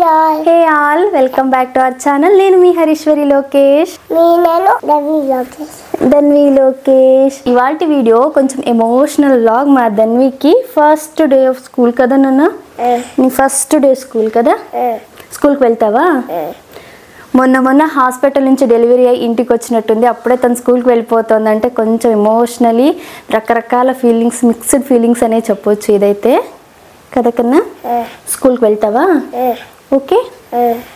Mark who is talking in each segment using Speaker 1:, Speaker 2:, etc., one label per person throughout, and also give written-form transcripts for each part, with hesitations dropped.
Speaker 1: Hey all, welcome back to our channel. నేను మీ హరీశ్వరి లోకేష్.
Speaker 2: నేను
Speaker 1: ధన్వి లోకేష్. ఇవాల్టి వీడియో కొంచెం ఎమోషనల్ వ్లాగ్. మా ధన్వికి ఫస్ట్ డే ఆఫ్ స్కూల్ కదా నాన్న. నీ ఫస్ట్ డే స్కూల్ కదా. స్కూల్కి వెళ్తావా? మొన్న హాస్పిటల్ నుంచి డెలివరీ అయ్యి ఇంటికి వచ్చినట్టుంది. అప్పుడే తను స్కూల్కి వెళ్ళిపోతుంది. అంటే కొంచెం ఎమోషనలీ రకరకాల ఫీలింగ్స్, మిక్స్డ్ ఫీలింగ్స్ అనే చెప్పొచ్చు ఇదైతే కదా కన్నా. స్కూల్కి వెళ్తావా? ఓకే,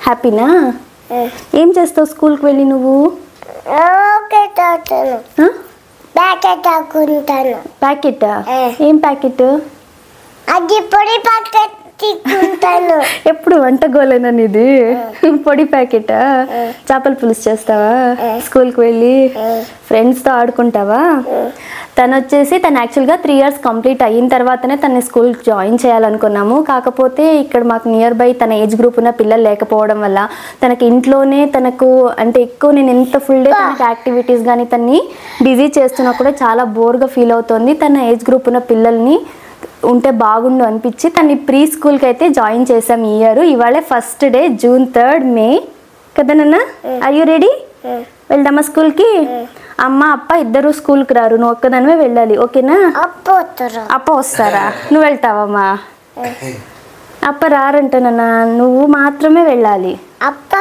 Speaker 1: హ్యాపీనా? ఏం చేస్తావు స్కూల్కి వెళ్ళి నువ్వు? ప్యాకెటా? ఏం ప్యాకెట్?
Speaker 2: అది పొడి ప్యాకెట్ తీసుకుంటాను.
Speaker 1: ఎప్పుడు వంట గోలేనా ఇది? పొడి ప్యాకెటా? చేపల పులుసు చేస్తావా? స్కూల్కి వెళ్ళి ఫ్రెండ్స్తో ఆడుకుంటావా? తను యాక్చువల్గా 3 years కంప్లీట్ అయిన తర్వాతనే తన స్కూల్కి జాయిన్ చేయాలనుకున్నాము. కాకపోతే ఇక్కడ మాకు నియర్ బై తన ఏజ్ గ్రూప్ ఉన్న పిల్లలు లేకపోవడం వల్ల తనకి ఇంట్లోనే అంటే ఎక్కువ నేను ఎంత ఫుల్ డే తనకి యాక్టివిటీస్ కానీ తన్ని బిజీ చేస్తున్నా కూడా చాలా బోర్గా ఫీల్ అవుతుంది. తన ఏజ్ గ్రూప్ ఉన్న పిల్లల్ని ఉంటే బాగుండు అనిపించి తన్ని ప్రీ స్కూల్కి అయితే జాయిన్ చేసాం ఈ ఇయర్. ఇవాళే first day, June 3rd, May కదా నాన్న. Are you ready? వెళ్దామా స్కూల్కి? అమ్మ అప్ప ఇద్దరు స్కూల్కి రారు, నువ్వు ఒక్కదానివే వెళ్ళాలి. ఓకేనా? అప్ప వస్తారా? నువ్వు వెళ్తావమ్మా? అప్ప రారంట నాన్న, నువ్వు మాత్రమే వెళ్ళాలి.
Speaker 2: అప్ప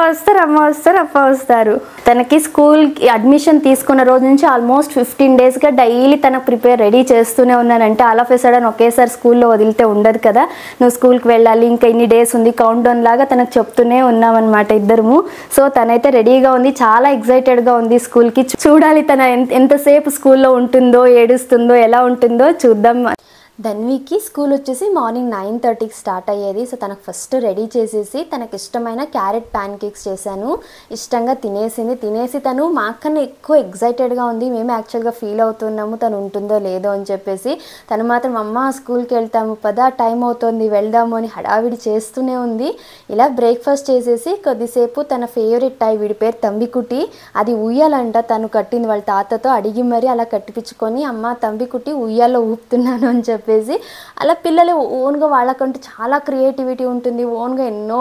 Speaker 1: వస్తారు, అమ్మ వస్తారు, అప్ప వస్తారు. తనకి స్కూల్కి అడ్మిషన్ తీసుకున్న రోజు నుంచి ఆల్మోస్ట్ 15 daysగా డైలీ తనకు రెడీ చేస్తూనే ఉన్నానంటే ఆల్ ఆఫ్ ఎ సడన్ ఒకేసారి స్కూల్లో వదిలితే ఉండదు కదా. నువ్వు స్కూల్కి వెళ్ళాలి, ఇంకా ఇన్ని డేస్ ఉంది, కౌంట్ డౌన్ లాగా తనకు చెప్తూనే ఉన్నామన్నమాట ఇద్దరము. సో తనైతే రెడీగా ఉంది, చాలా ఎక్సైటెడ్గా ఉంది స్కూల్కి. చూడాలి తన ఎంతసేపు స్కూల్లో ఉంటుందో, ఏడుస్తుందో, ఎలా ఉంటుందో చూద్దాం. ధన్వికి స్కూల్ వచ్చేసి మార్నింగ్ 9:30కి స్టార్ట్ అయ్యేది. సో తనకు ఫస్ట్ రెడీ చేసేసి తనకి ఇష్టమైన క్యారెట్ ప్యాన్ కేక్స్ చేశాను. ఇష్టంగా తినేసి తను మాకన్నా ఎక్కువ ఎగ్జైటెడ్గా ఉంది. మేము యాక్చువల్గా ఫీల్ అవుతున్నాము తను ఉంటుందో లేదో అని చెప్పేసి. తను మాత్రం అమ్మ స్కూల్కి వెళ్తాము పదా, టైం అవుతుంది వెళ్దాము అని హడావిడి చేస్తూనే ఉంది. ఇలా బ్రేక్ఫాస్ట్ చేసేసి కొద్దిసేపు తన ఫేవరెట్ టాయ్, వీడి పేరు తంబికుటి, అది ఉయ్యాలంట తను కట్టింది వాళ్ళ తాతతో అడిగి మరి అలా కట్టిపించుకొని అమ్మ తంబికుటి ఉయ్యాలో ఊపుతున్నాను అని చెప్పేసి. అలా పిల్లలు ఓన్గా వాళ్ళకంటూ చాలా క్రియేటివిటీ ఉంటుంది, ఓన్గా ఎన్నో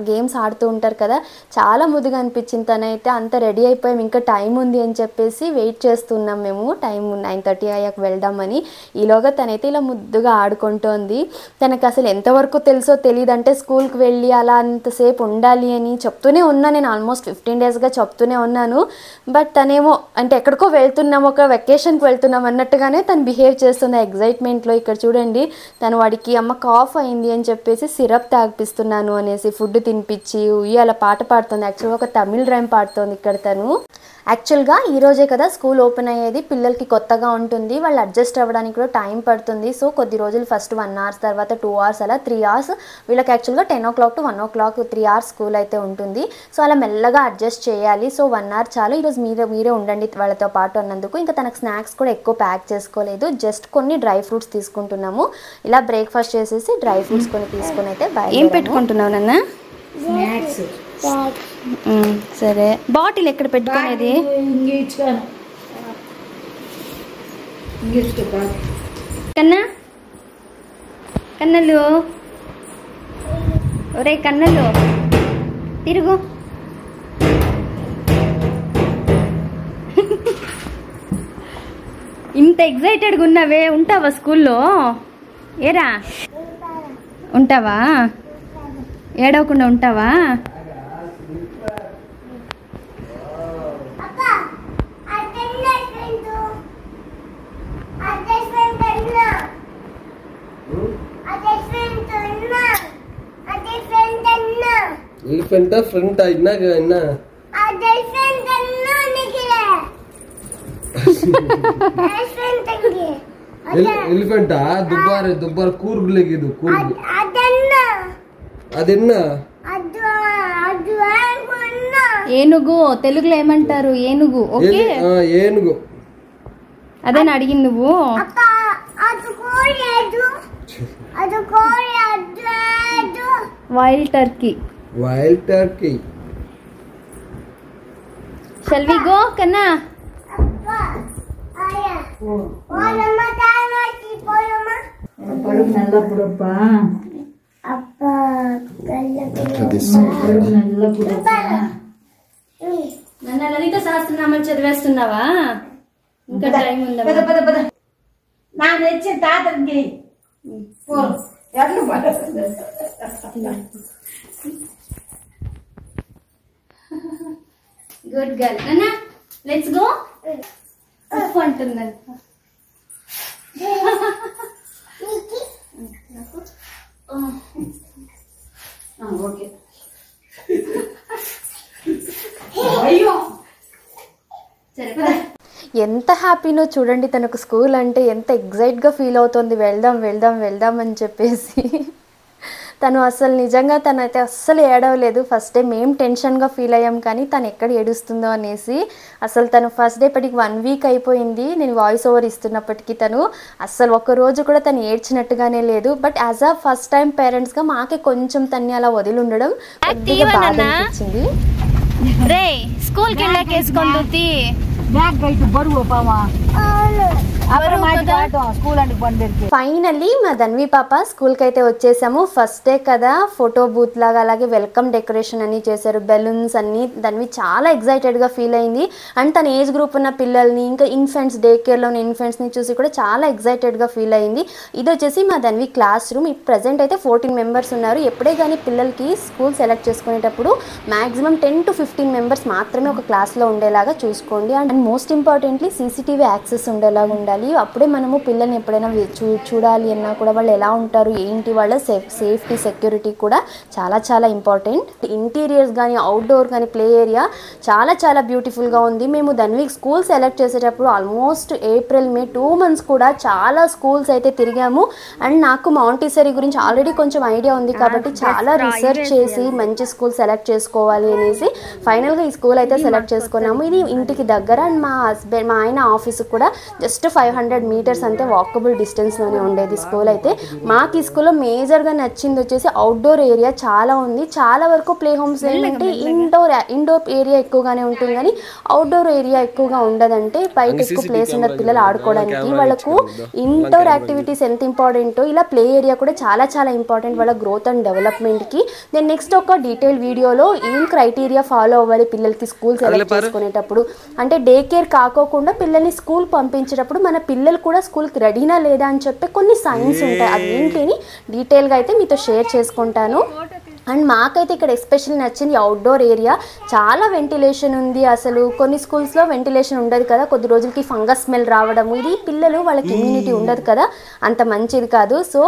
Speaker 1: గేమ్స్ ఆడుతూ ఉంటారు కదా. చాలా ముద్దుగా అనిపించింది. తనైతే అంత రెడీ అయిపోయాం, ఇంకా టైం ఉంది అని చెప్పేసి వెయిట్ చేస్తున్నాం మేము. టైం 9:30 అయ్యాక వెళ్దామని. ఈలోగా తనైతే ఇలా ముద్దుగా ఆడుకుంటోంది. తనకు అసలు ఎంతవరకు తెలుసో తెలియదు, అంటే స్కూల్కి వెళ్ళి అలా అంతసేపు ఉండాలి అని చెప్తూనే ఉన్నాను నేను. ఆల్మోస్ట్ 15 daysగా చెప్తూనే ఉన్నాను. బట్ తనేమో అంటే ఎక్కడికో వెళ్తున్నాం, ఒక వెకేషన్కి వెళ్తున్నాం అన్నట్టుగానే తను బిహేవ్ చేస్తుంది ఎగ్జైట్మెంట్లో. ఇక్కడ చూడండి, తను వాడికి అమ్మ కాఫ్ అయింది అని చెప్పేసి సిరప్ తాగిపిస్తున్నాను అనేసి ఫుడ్ తినిపించి ఉయ్యాల పాట పాడుతుంది. యాక్చువల్గా ఒక తమిళ్ రైమ్ పాడుతుంది ఇక్కడ తను. యాక్చువల్గా ఈరోజే కదా స్కూల్ ఓపెన్ అయ్యేది, పిల్లలకి కొత్తగా ఉంటుంది, వాళ్ళు అడ్జస్ట్ అవ్వడానికి కూడా టైం పడుతుంది. సో కొద్ది రోజులు ఫస్ట్ 1 hour, తర్వాత 2 hours, అలా 3 hours వీళ్ళకి యాక్చువల్గా 10 o'clock to 1 o'clock 3 hours school అయితే ఉంటుంది. సో అలా మెల్లగా అడ్జస్ట్ చేయాలి. సో 1 hour చాలు, ఈరోజు మీరే ఉండండి వాళ్ళతో పాటు అన్నందుకు. ఇంకా తనకు స్నాక్స్ కూడా ఎక్కువ ప్యాక్ చేసుకోలేదు, జస్ట్ కొన్ని డ్రై ఫ్రూట్స్ తీసుకుంటున్నాము. ఇలా బ్రేక్ఫాస్ట్ చేసేసి డ్రై ఫ్రూట్స్ కొన్ని తీసుకుని అయితే ఏం పెట్టుకుంటున్నావు నాన్న?
Speaker 3: స్నాక్స్.
Speaker 1: సరే, బాటిల్ ఎక్కడ పెట్టుకునేది? కన్నలు, ఒరే కన్నలు తిరుగు. ఇంత ఎగ్జైటెడ్గా ఉన్నావే, ఉంటావా స్కూల్లో? ఏరా ఉంటావా? ఏడవకుండా ఉంటావా?
Speaker 3: ఎలిఫెంట్ ఫ్రంట్ అయినా ఎలిఫెంటా దుబ్బార కూర్గులేగిదు కూర్గు అదెన్నా
Speaker 1: ఏనుగు తెలుగులో ఏమంటారు? ఏనుగు. ఓకే,
Speaker 3: ఏనుగు.
Speaker 1: అదేనా అడిగింది నువ్వు? Wild Turkey. Shall we go, Kanna?
Speaker 4: కడుపు నల్లప్పుడప్ప
Speaker 2: అబ్బా
Speaker 4: కడుపు నల్లప్పుడప్ప
Speaker 1: నన్ను లలిత సహస్రనామాలు చదివేస్తున్నావా? ఇంకా టైం ఉందా?
Speaker 4: పద పద పద నా తెచ్చిన తాతకి
Speaker 1: గుడ్ గర్ల్. అన్న లెట్స్ గో. ఉప్పు అంటున్నాను.
Speaker 4: ఓకే అయ్యో
Speaker 1: సరే పద. ఎంత హ్యాపీనో చూడండి. తనకు స్కూల్ అంటే ఎంత ఎగ్జైట్గా ఫీల్ అవుతుంది. వెళ్దాం వెళ్దాం వెళ్దాం అని చెప్పేసి. తను అసలు నిజంగా తనైతే అస్సలు ఏడవలేదు. ఫస్ట్ డే మేము టెన్షన్గా ఫీల్ అయ్యాం, కానీ తను ఎక్కడ ఏడుస్తుందో అనేసి. అసలు తను ఫస్ట్ డే పటికి 1 వీక్ అయిపోయింది నేను వాయిస్ ఓవర్ ఇస్తున్నప్పటికీ తను అస్సలు ఒక్కరోజు కూడా తను ఏడ్చినట్టుగానే లేదు. But as a first time పేరెంట్స్గా మాకే కొంచెం తన్ని అలా వదిలి ఉండడం కొద్దిగా బాధ అనిపించింది. రే స్కూల్కి వెళ్ళాక వేసుకుంటుంది
Speaker 4: బ్యాగ్ బయట బరువు పావా
Speaker 1: ఫైనల్లీ మా ధన్వి పాప స్కూల్కి అయితే వచ్చేసాము. ఫస్ట్ డే కదా, ఫోటో బూత్ లాగా అలాగే వెల్కమ్ డెకరేషన్ అన్ని చేశారు, బెలూన్స్ అన్ని. ధన్వి చాలా ఎగ్జైటెడ్గా ఫీల్ అయింది. అండ్ తన ఏజ్ గ్రూప్ ఉన్న పిల్లల్ని, ఇంకా ఇన్ఫెంట్స్, డే కేర్లో ఉన్న ఇన్ఫెంట్స్ని చూసి కూడా చాలా ఎగ్జైటెడ్గా ఫీల్ అయింది. ఇది వచ్చేసి మా ధన్వి క్లాస్ రూమ్. ఇప్పుడు ప్రజెంట్ అయితే 14 మెంబర్స్ ఉన్నారు. ఎప్పుడే కానీ పిల్లలకి స్కూల్ సెలెక్ట్ చేసుకునేటప్పుడు మ్యాక్సిమం 10 to 15 మెంబర్స్ మాత్రమే ఒక క్లాస్లో ఉండేలాగా చూసుకోండి. And most importantly CCTV access ఉండేలాగా ఉండాలి. అప్పుడే మనము పిల్లల్ని ఎప్పుడైనా చూడాలి అన్నా కూడా వాళ్ళు ఎలా ఉంటారు ఏంటి, వాళ్ళ సేఫ్టీ సెక్యూరిటీ కూడా చాలా చాలా ఇంపార్టెంట్. ఇంటీరియర్స్ కానీ అవుట్డోర్ కానీ ప్లే ఏరియా చాలా చాలా బ్యూటిఫుల్గా ఉంది. మేము ధన్వి స్కూల్ సెలెక్ట్ చేసేటప్పుడు ఆల్మోస్ట్ ఏప్రిల్ మే 2 months కూడా చాలా స్కూల్స్ అయితే తిరిగాము. అండ్ నాకు మాంటిసరీ గురించి ఆల్రెడీ కొంచెం ఐడియా ఉంది కాబట్టి చాలా రీసెర్చ్ చేసి మంచి స్కూల్ సెలెక్ట్ చేసుకోవాలి అనేసి ఫైనల్గా ఈ స్కూల్ అయితే సెలెక్ట్ చేసుకున్నాము. ఇది ఇంటికి దగ్గర. అండ్ మా ఆయన ఆఫీస్కి కూడా జస్ట్ 500 meters అంతే వాకబుల్ డిస్టెన్స్లోనే ఉండేది స్కూల్ అయితే. మాకు ఈ స్కూల్లో మేజర్గా నచ్చింది వచ్చేసి అవుట్డోర్ ఏరియా చాలా ఉంది. చాలా వరకు ప్లే హోమ్స్ ఏంటంటే ఇండోర్ ఏరియా ఎక్కువగానే ఉంటుంది, కానీ అవుట్డోర్ ఏరియా ఎక్కువగా ఉండదంటే బయట ఎక్కువ ప్లేస్ ఉండదు పిల్లలు ఆడుకోవడానికి. వాళ్ళకు ఇండోర్ యాక్టివిటీస్ ఎంత ఇంపార్టెంటో ఇలా ప్లే ఏరియా కూడా చాలా చాలా ఇంపార్టెంట్ వాళ్ళ గ్రోత్ అండ్ డెవలప్మెంట్కి. నేను నెక్స్ట్ ఒక డీటెయిల్ వీడియోలో ఏం క్రైటీరియా ఫాలో అవ్వాలి పిల్లలకి స్కూల్ సెలెక్ట్ చేసుకునేటప్పుడు, అంటే డే కేర్ కాకోకుండా పిల్లల్ని స్కూల్ పంపించేటప్పుడు మన పిల్లలు కూడా స్కూల్కి రెడీనా లేదా అని చెప్పి కొన్ని సైన్స్ ఉంటాయి. అవి ఏంటిని డీటెయిల్గా అయితే మీతో షేర్ చేసుకుంటాను. అండ్ మాకైతే ఇక్కడ ఎస్పెషల్లీ నచ్చింది అవుట్డోర్ ఏరియా. చాలా వెంటిలేషన్ ఉంది. అసలు కొన్ని స్కూల్స్లో వెంటిలేషన్ ఉండదు కదా, కొద్ది రోజులకి ఫంగస్ స్మెల్ రావడము, ఇది పిల్లలు వాళ్ళకి ఇమ్యూనిటీ ఉండదు కదా, అంత మంచిది కాదు. సో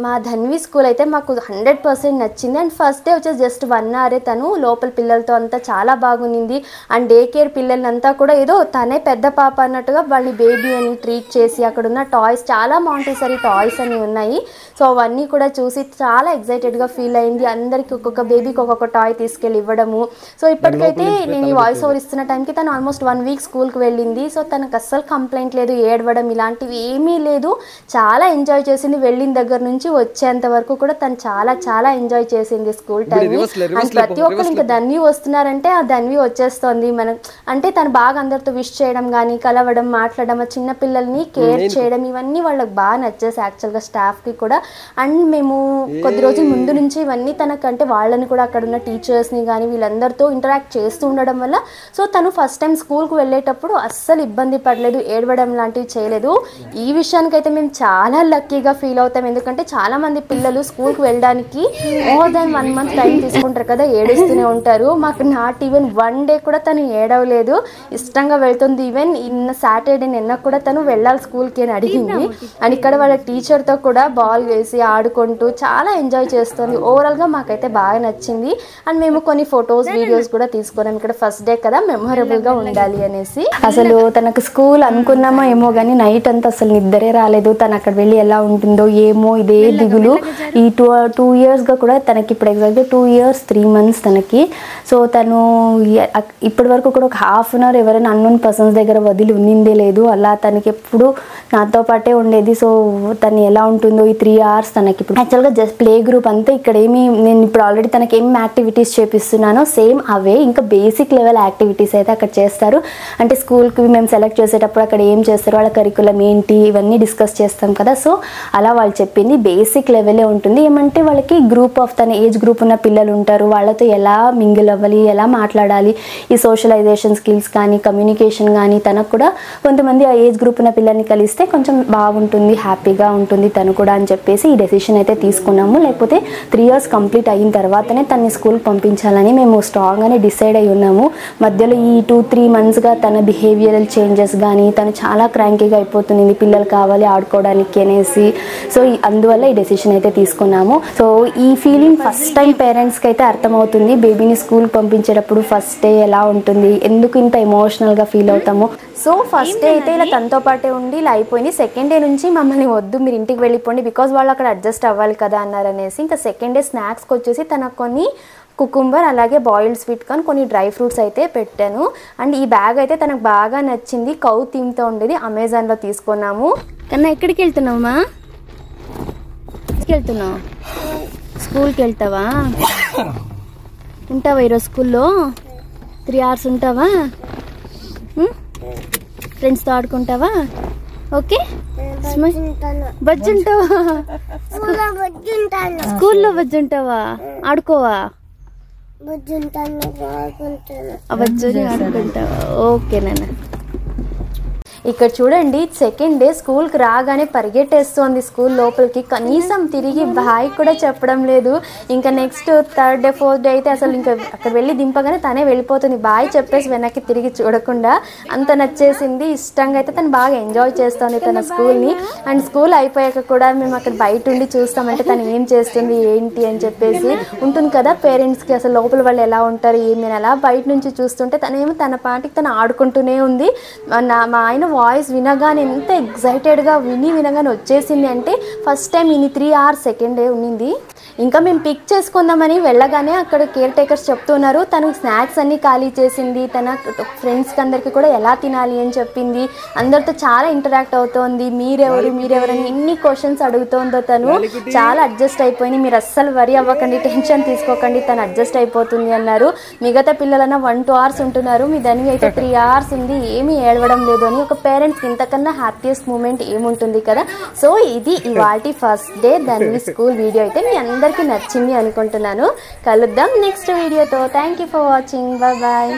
Speaker 1: మా ధన్వి స్కూల్ అయితే మాకు 100% నచ్చింది. అండ్ ఫస్ట్ డే వచ్చేసి జస్ట్ 1 hour తను లోపల పిల్లలతో అంతా చాలా బాగుంది. అండ్ డే కేర్ పిల్లలంతా కూడా ఏదో తనే పెద్ద పాప అన్నట్టుగా వాళ్ళని బేబీ అని ట్రీట్ చేసి, అక్కడ ఉన్న టాయ్స్ చాలా మాంటిసరీ టాయ్స్ అని ఉన్నాయి. సో అవన్నీ కూడా చూసి చాలా ఎగ్జైటెడ్గా ఫీల్ అయింది. అందరికి ఒక్కొక్క బేబీకి ఒక్కొక్క టాయ్ తీసుకెళ్ళి ఇవ్వడము. సో ఇప్పటికైతే నేను ఈ వాయిస్ ఓవర్ ఇస్తున్న టైంకి తను ఆల్మోస్ట్ 1 week స్కూల్కి వెళ్ళింది. సో తనకు అస్సలు కంప్లైంట్ లేదు, ఏడవడం ఇలాంటివి ఏమీ లేదు. చాలా ఎంజాయ్ చేసింది. వెళ్ళిన దగ్గర నుంచి వచ్చేంత వరకు కూడా తను చాలా చాలా ఎంజాయ్ చేసింది స్కూల్ టైం. అండ్ ప్రతి ఒక్కరు ఇంకా ధన్వి వస్తున్నారంటే ఆ ధన్వి వచ్చేస్తుంది. మనం అంటే తను బాగా అందరితో విష్ చేయడం కానీ, కలవడం, మాట్లాడడం, ఆ చిన్న పిల్లల్ని కేర్ చేయడం, ఇవన్నీ వాళ్ళకి బాగా నచ్చేసి యాక్చువల్గా స్టాఫ్కి కూడా. అండ్ మేము కొద్ది రోజుల ముందు నుంచి ఇవన్నీ తనకంటే వాళ్ళని కూడా అక్కడ ఉన్న టీచర్స్ని కానీ వీళ్ళందరితో ఇంటరాక్ట్ చేస్తూ ఉండడం వల్ల సో తను ఫస్ట్ టైం స్కూల్కి వెళ్ళేటప్పుడు అస్సలు ఇబ్బంది పడలేదు, ఏడవడం లాంటివి చేయలేదు. ఈ విషయానికైతే మేము చాలా లక్కీగా ఫీల్ అవుతాం. ఎందుకంటే చాలామంది పిల్లలు స్కూల్కి వెళ్ళడానికి మోర్ దాన్ 1 month టైం తీసుకుంటారు కదా, ఏడుస్తూనే ఉంటారు. మాకు నాట్ ఈవెన్ 1 day కూడా తను ఏడవలేదు, ఇష్టంగా వెళ్తుంది. ఈవెన్ సాటర్డే నిన్న కూడా తను వెళ్ళాలి స్కూల్కి అని అడిగింది. అండ్ ఇక్కడ వాళ్ళ టీచర్తో కూడా బాల్ వేసి ఆడుకుంటూ చాలా ఎంజాయ్ చేస్తుంది. ఓవరాల్గా మాకైతే బాగా నచ్చింది. అండ్ మేము కొన్ని ఫొటోస్, వీడియోస్ కూడా తీసుకున్నాం. ఇక్కడ ఫస్ట్ డే కదా, మెమొరబుల్గా ఉండాలి అనేసి. అసలు తనకు స్కూల్ అనుకున్నామో ఏమో కానీ నైట్ అంతా అసలు నిద్రే రాలేదు. తను అక్కడ వెళ్ళి ఎలా ఉంటుందో ఏమో ఇదే దిగులు. ఈ 2 ఇయర్స్గా కూడా తనకి ఇప్పుడు ఎగ్జాక్ట్గా 2 years 3 months తనకి. సో తను ఇప్పటి వరకు కూడా ఒక హాఫ్ అన్ అవర్ ఎవరైనా అన్నోన్ పర్సన్స్ దగ్గర వదిలి ఉన్నిందే లేదు. అలా తనకి ఎప్పుడు నాతో పాటే ఉండేది. సో తను ఎలా ఉంటుందో ఈ 3 hours తనకి ఇప్పుడు యాక్చువల్గా జస్ట్ ప్లే గ్రూప్ అంతే. ఇక్కడ నేను ఇప్పుడు ఆల్రెడీ తనకి ఏం యాక్టివిటీస్ చేపిస్తున్నానో సేమ్ అవే, ఇంకా బేసిక్ లెవెల్ యాక్టివిటీస్ అయితే అక్కడ చేస్తారు. అంటే స్కూల్కి మేము సెలెక్ట్ చేసేటప్పుడు అక్కడ ఏం చేస్తారు, వాళ్ళ కరికులం ఏంటి, ఇవన్నీ డిస్కస్ చేస్తాం కదా. సో అలా వాళ్ళు చెప్పింది బేసిక్ లెవెలే ఉంటుంది. ఏమంటే వాళ్ళకి గ్రూప్ ఆఫ్ తన ఏజ్ గ్రూప్ ఉన్న పిల్లలు ఉంటారు, వాళ్ళతో ఎలా మింగిల్ అవ్వాలి, ఎలా మాట్లాడాలి, ఈ సోషలైజేషన్ స్కిల్స్ కానీ కమ్యూనికేషన్ కానీ తనకు కూడా కొంతమంది ఆ ఏజ్ గ్రూప్ ఉన్న పిల్లల్ని కలిస్తే కొంచెం బాగుంటుంది, హ్యాపీగా ఉంటుంది తను కూడా అని చెప్పేసి ఈ డెసిషన్ అయితే తీసుకున్నాము. లేకపోతే 3 years కంప్లీట్ అయిన తర్వాతనే తనని స్కూల్కి పంపించాలని మేము స్ట్రాంగ్గానే డిసైడ్ అయి ఉన్నాము. మధ్యలో ఈ 2-3 monthsగా తన బిహేవియరల్ చేంజెస్ కానీ తను చాలా క్రాంకీగా అయిపోతుంది, పిల్లలు కావాలి ఆడుకోవడానికి అనేసి. సో అందువల్ల ఈ డెసిషన్ అయితే తీసుకున్నాము. సో ఈ ఫీలింగ్ ఫస్ట్ టైం పేరెంట్స్కి అయితే అర్థమవుతుంది. బేబీని స్కూల్కి పంపించేటప్పుడు ఫస్ట్ డే ఎలా ఉంటుంది, ఎందుకు ఇంత ఎమోషనల్గా ఫీల్ అవుతాము. సో ఫస్ట్ డే అయితే ఇలా తనతో పాటే ఉండి ఇలా అయిపోయింది. సెకండ్ డే నుంచి మమ్మల్ని వద్దు మీరు ఇంటికి వెళ్ళిపోండి, బికాజ్ వాళ్ళు అక్కడ అడ్జస్ట్ అవ్వాలి కదా అన్నారనేసి ఇంకా సెకండ్ డే స్నాక్స్కి వచ్చేసి తనకు కొన్ని కుకుంబర్ అలాగే బాయిల్డ్ స్వీట్ కార్న్ కొన్ని డ్రై ఫ్రూట్స్ అయితే పెట్టాను. అండ్ ఈ బ్యాగ్ అయితే తనకు బాగా నచ్చింది, కౌ థీమ్తో ఉండేది, అమెజాన్లో తీసుకున్నాము. కన్నా ఎక్కడికి వెళ్తున్నావమ్మా? వెళ్తున్నావు స్కూల్కి వెళ్తావా? ఉంటావా ఈరోజు స్కూల్లో 3 hours ఉంటావా? ఫ్రెండ్స్తో ఆడుకుంటావా? ఓకే బజ్జుంటావా? స్కూల్లో బజ్జుంటావా? ఆడుకోవా? బజ్జుని ఆడుకుంటావా? ఓకే నాన్న. ఇక్కడ చూడండి సెకండ్ డే స్కూల్కి రాగానే పరిగెట్టేస్తోంది స్కూల్ లోపలికి, కనీసం తిరిగి బాయ్ కూడా చెప్పడం లేదు. ఇంకా next 3rd day 4th day అయితే అసలు ఇంకా అక్కడ వెళ్ళి దింపగానే తనే వెళ్ళిపోతుంది, బాయ్ చెప్పేసి వెనక్కి తిరిగి చూడకుండా. అంత నచ్చేసింది, ఇష్టంగా అయితే తను బాగా ఎంజాయ్ చేస్తుంది తన స్కూల్ని. అండ్ స్కూల్ అయిపోయాక కూడా మేము అక్కడ బయట ఉండి చూస్తామంటే తను ఏం చేస్తుంది ఏంటి అని చెప్పేసి ఉంటుంది కదా పేరెంట్స్కి, అసలు లోపల వాళ్ళు ఎలా ఉంటారు ఏమి అలా బయట నుంచి చూస్తుంటే తనేమో తన పాటికి తను ఆడుకుంటూనే ఉంది. మా ఆయన వాయిస్ వినగానే ఎంత ఎగ్జైటెడ్గా వినగానే వచ్చేసింది అంటే ఫస్ట్ టైం ఇన్ని 3 hours సెకండ్ డే ఉన్నింది. ఇంకా మేము పిక్ చేసుకుందామని వెళ్ళగానే అక్కడ కేర్ టేకర్స్ చెప్తున్నారు తను స్నాక్స్ అన్నీ ఖాళీ చేసింది, తన ఫ్రెండ్స్కి అందరికీ కూడా ఎలా తినాలి అని చెప్పింది, అందరితో చాలా ఇంటరాక్ట్ అవుతోంది, మీరెవరని ఎన్ని క్వశ్చన్స్ అడుగుతోందో తను చాలా అడ్జస్ట్ అయిపోయింది. మీరు అస్సలు వరి అవ్వకండి, టెన్షన్ తీసుకోకండి, తను అడ్జస్ట్ అయిపోతుంది అన్నారు. మిగతా పిల్లలన్నా 1-2 hours ఉంటున్నారు, మీ దానికి అయితే 3 hours ఉంది, ఏమీ ఏడవడం లేదు అని. ఒక పేరెంట్స్కి ఇంతకన్నా హ్యాపీయెస్ట్ మూమెంట్ ఏముంటుంది కదా. సో ఇది ఇవాల్టి first day Dhanvi school video అయితే మీ అందరికీ నచ్చింది అనుకుంటున్నాను. కలుద్దాం నెక్స్ట్ వీడియోతో. Thank you for watching. Bye bye.